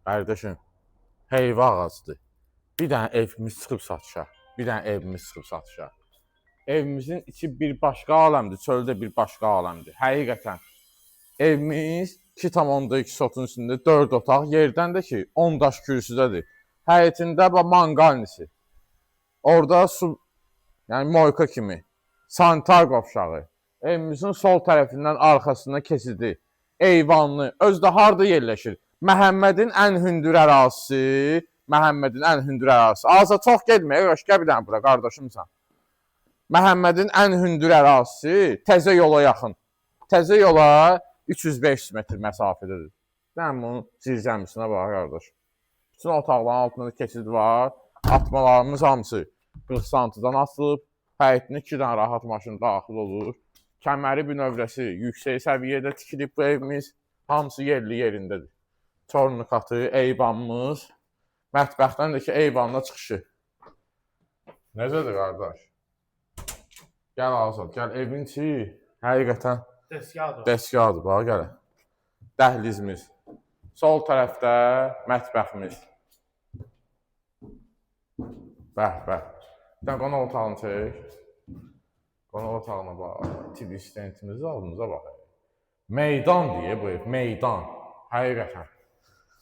Qardaşım, heyva ağacıdır. Bir dənə evimiz çıxıb satışa. Bir dənə evimiz çıxıb satışa. Evimizin içi bir başqa aləmdir, çöldə bir başqa aləmdir. Həqiqətən. Evimiz 2,2 sotun üstündə 4 otaq, yerdən də ki 10 daş kürsüdədir. Həyətində manqalnisi. Orada su, yəni moyka kimi, sanitar qovşağı. Evimizin sol tərəfindən arxasında keçidi. Eyvanlı, özdə harda yerləşir? Məhəmmədin ən hündür ərazisi. Məhəmmədin ən hündür ərazisi. Aza çox getməyək, öşkə bir dənə bura, qardaşımsan. Məhəmmədin ən hündür ərazisi təzə yola yaxın. Təzə yola 300-500 metr məsafədədir. Sən bunun zirzəmisinə bax, qardaş. Bütün otaqların altında keçid var. Atmalarımız hamısı 40 santidən asılıb. Həyətinə 2 dənə rahat maşın daxil olur. Kəməri bünövrəsi yüksək səviyyədə tikilib bu evimiz. Hamısı yerli yerindədir. Tornikatı, eyvanımız. Mətbəxdən də ki, eyvanla çıxışı. Necədir, qardaş? Gəl Azad, gəl evin içi. Həqiqətən dəstgahdır, bax, gəl. Dəhlizimiz. Sol tərəfdə mətbəximiz. Bəh. Sən qonaq otağını çək. Qonaq otağına bax. TV stentimizi aldığımıza bax. Meydan deyə bu ev, meydan. Həqiqətən.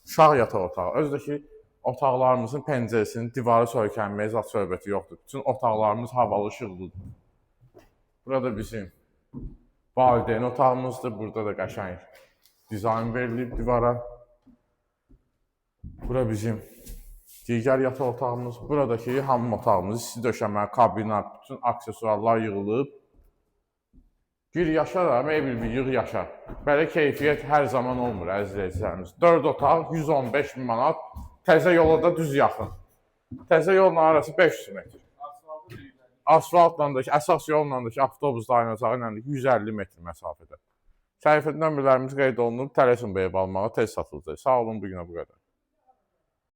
Uşaq yataq otağı. Özdəki otaqlarımızın pəncərəsinin divarı söykənməyə zat söhbəti yoxdur. Bütün otaqlarımız havalı işıqlıdır. Burada bizim valideyn otağımızdır. Burada da qəşəng dizayn verilib divara. Bura bizim digər yataq otağımız. Buradakı hamam otağımız, isti döşəmə, kabina, bütün aksesuarlar yığılıb. Gir yaşar da, meybil bir yığ yaşar. Belə keyfiyyət hər zaman olmur, əzizləyicilərimiz. 4 otaq, 115 min manat. Təzə yola da düz yaxın. Təzə yolla arası 500 metr. Asfaltla da, əsas yolla da ki, avtobus dayanacağı ilə 150 metr məsafədə. Səhifə nömrələrimiz qeyd olunub, tələsin bu ev almağa tez satılacaq. Sağ olun, bu günə bu qədər.